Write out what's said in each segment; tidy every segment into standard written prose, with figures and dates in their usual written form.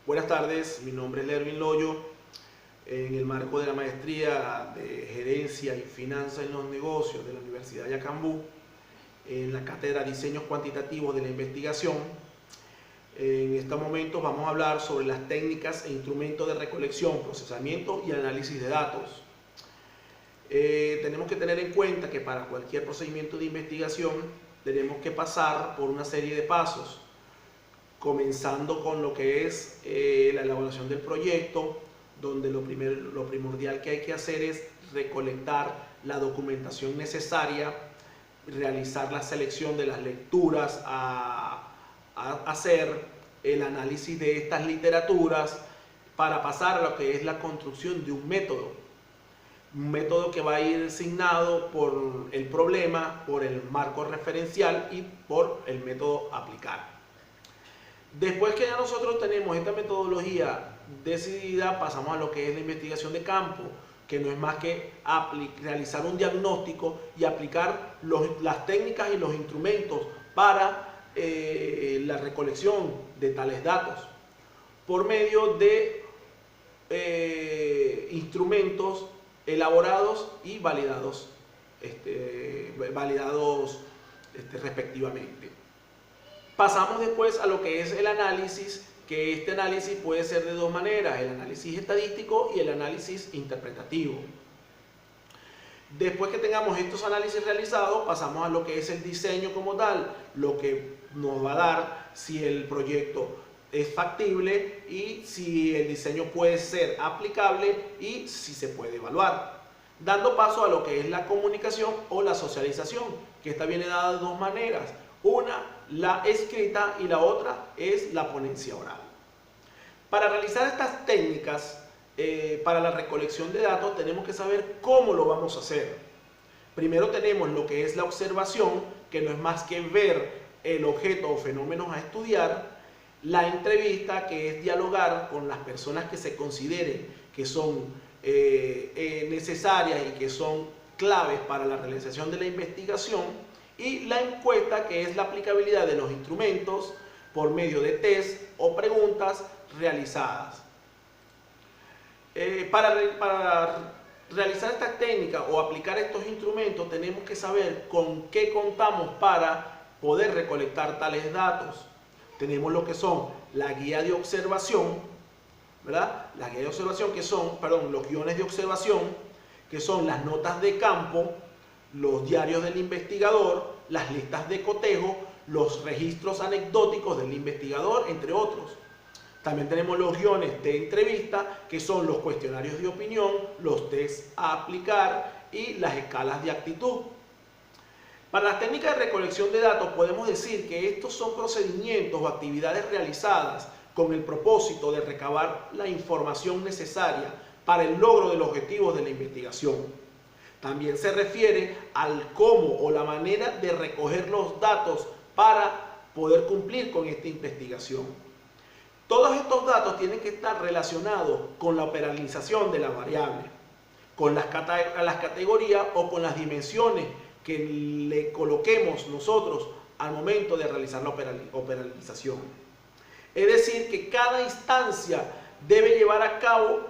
Buenas tardes, mi nombre es Lervin Loyo. En el marco de la maestría de Gerencia y Finanzas en los Negocios de la Universidad de Yacambú, en la cátedra Diseños Cuantitativos de la Investigación, en estos momentos vamos a hablar sobre las técnicas e instrumentos de recolección, procesamiento y análisis de datos. Tenemos que tener en cuenta que para cualquier procedimiento de investigación tenemos que pasar por una serie de pasos, comenzando con lo que es la elaboración del proyecto, donde lo primordial que hay que hacer es recolectar la documentación necesaria, realizar la selección de las lecturas a hacer el análisis de estas literaturas para pasar a lo que es la construcción de un método que va a ir asignado por el problema, por el marco referencial y por el método a aplicar. Después que ya nosotros tenemos esta metodología decidida, pasamos a lo que es la investigación de campo, que no es más que realizar un diagnóstico y aplicar las técnicas y los instrumentos para la recolección de tales datos por medio de instrumentos elaborados y validados respectivamente. Pasamos después a lo que es el análisis, que este análisis puede ser de dos maneras: el análisis estadístico y el análisis interpretativo. Después que tengamos estos análisis realizados, pasamos a lo que es el diseño como tal, lo que nos va a dar si el proyecto es factible y si el diseño puede ser aplicable y si se puede evaluar. Dando paso a lo que es la comunicación o la socialización, que esta viene dada de dos maneras: una, la escrita, y la otra es la ponencia oral. Para realizar estas técnicas para la recolección de datos tenemos que saber cómo lo vamos a hacer. Primero tenemos lo que es la observación, que no es más que ver el objeto o fenómenos a estudiar. La entrevista, que es dialogar con las personas que se consideren que son necesarias y que son claves para la realización de la investigación. Y la encuesta, que es la aplicabilidad de los instrumentos por medio de test o preguntas realizadas. Para realizar esta técnica o aplicar estos instrumentos tenemos que saber con qué contamos para poder recolectar tales datos. Tenemos lo que son la guía de observación, ¿verdad? La guía de observación, que son, los guiones de observación, que son las notas de campo, los diarios del investigador, las listas de cotejo, los registros anecdóticos del investigador, entre otros. También tenemos los guiones de entrevista, que son los cuestionarios de opinión, los test a aplicar y las escalas de actitud. Para las técnicas de recolección de datos podemos decir que estos son procedimientos o actividades realizadas con el propósito de recabar la información necesaria para el logro de los objetivos de la investigación. También se refiere al cómo o la manera de recoger los datos para poder cumplir con esta investigación. Todos estos datos tienen que estar relacionados con la operacionalización de la variable, con las categorías o con las dimensiones que le coloquemos nosotros al momento de realizar la operacionalización. Es decir, que cada instancia debe llevar a cabo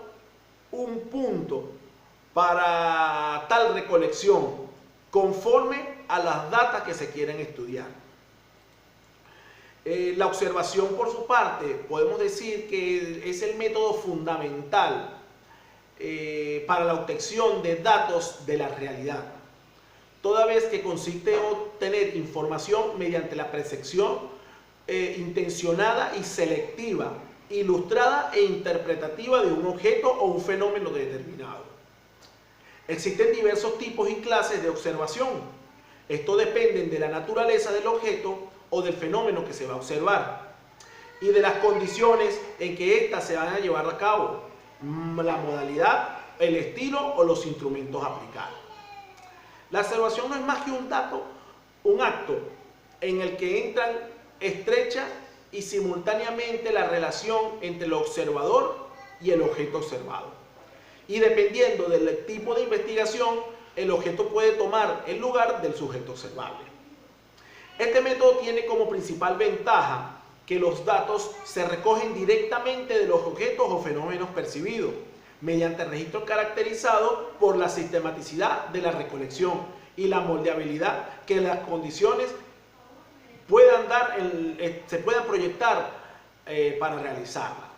un punto para tal recolección conforme a las datas que se quieren estudiar. La observación, por su parte, podemos decir que es el método fundamental para la obtención de datos de la realidad, toda vez que consiste en obtener información mediante la percepción intencionada y selectiva, ilustrada e interpretativa de un objeto o un fenómeno determinado. Existen diversos tipos y clases de observación. Estos dependen de la naturaleza del objeto o del fenómeno que se va a observar y de las condiciones en que éstas se van a llevar a cabo, la modalidad, el estilo o los instrumentos a aplicar. La observación no es más que un acto en el que entran estrecha y simultáneamente la relación entre el observador y el objeto observado. Y dependiendo del tipo de investigación, el objeto puede tomar el lugar del sujeto observable. Este método tiene como principal ventaja que los datos se recogen directamente de los objetos o fenómenos percibidos, mediante registros caracterizados por la sistematicidad de la recolección y la moldeabilidad que las condiciones puedan dar, se puedan proyectar para realizarla.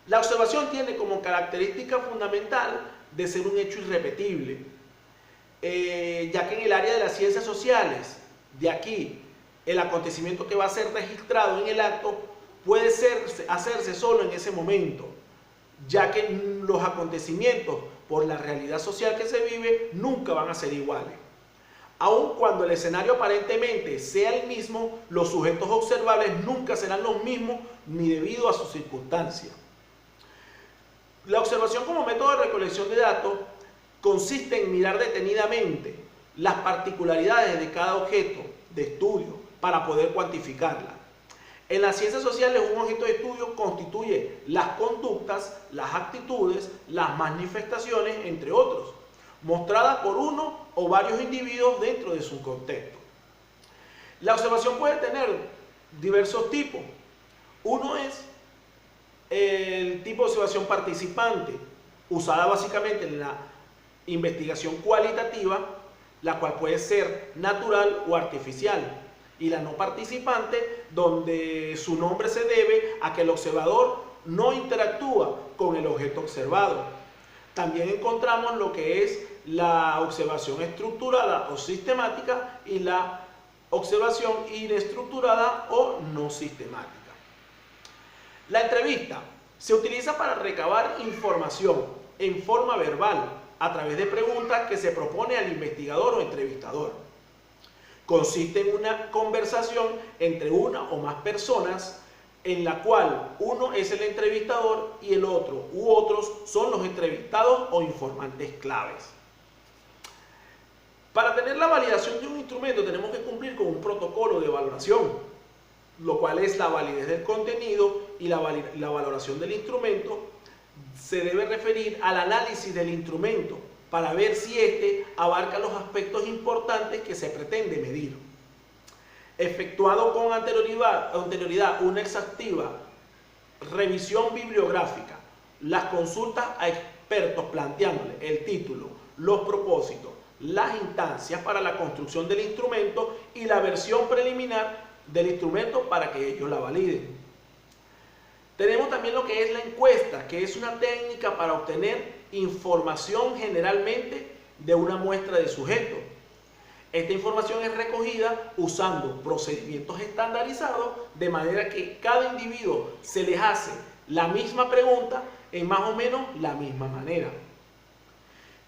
La observación tiene como característica fundamental de ser un hecho irrepetible, ya que en el área de las ciencias sociales, de aquí, el acontecimiento que va a ser registrado en el acto puede hacerse solo en ese momento, ya que los acontecimientos por la realidad social que se vive nunca van a ser iguales. Aun cuando el escenario aparentemente sea el mismo, los sujetos observables nunca serán los mismos ni debido a sus circunstancias. La observación como método de recolección de datos consiste en mirar detenidamente las particularidades de cada objeto de estudio para poder cuantificarla. En las ciencias sociales, un objeto de estudio constituye las conductas, las actitudes, las manifestaciones, entre otros, mostradas por uno o varios individuos dentro de su contexto. La observación puede tener diversos tipos. Uno es el tipo de observación participante, usada básicamente en la investigación cualitativa, la cual puede ser natural o artificial, y la no participante, donde su nombre se debe a que el observador no interactúa con el objeto observado. También encontramos lo que es la observación estructurada o sistemática y la observación inestructurada o no sistemática. La entrevista se utiliza para recabar información en forma verbal a través de preguntas que se propone al investigador o entrevistador. Consiste en una conversación entre una o más personas en la cual uno es el entrevistador y el otro u otros son los entrevistados o informantes claves. Para tener la validación de un instrumento tenemos que cumplir con un protocolo de valoración, lo cual es la validez del contenido y la valoración del instrumento. Se debe referir al análisis del instrumento para ver si éste abarca los aspectos importantes que se pretende medir. Efectuado con anterioridad una exhaustiva revisión bibliográfica, las consultas a expertos planteándole el título, los propósitos, las instancias para la construcción del instrumento y la versión preliminar del instrumento para que ellos la validen. Tenemos también lo que es la encuesta, que es una técnica para obtener información generalmente de una muestra de sujetos. Esta información es recogida usando procedimientos estandarizados, de manera que cada individuo se les hace la misma pregunta en más o menos la misma manera.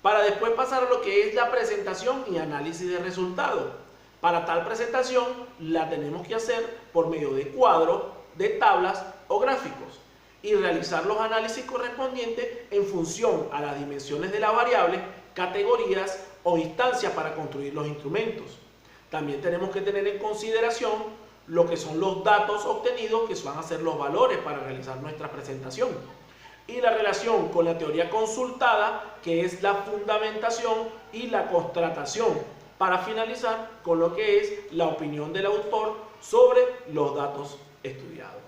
Para después pasar a lo que es la presentación y análisis de resultados. Para tal presentación la tenemos que hacer por medio de cuadros, de tablas o gráficos y realizar los análisis correspondientes en función a las dimensiones de las variables, categorías o instancias para construir los instrumentos. También tenemos que tener en consideración lo que son los datos obtenidos, que van a ser los valores para realizar nuestra presentación, y la relación con la teoría consultada, que es la fundamentación y la constatación, para finalizar con lo que es la opinión del autor sobre los datos estudiados.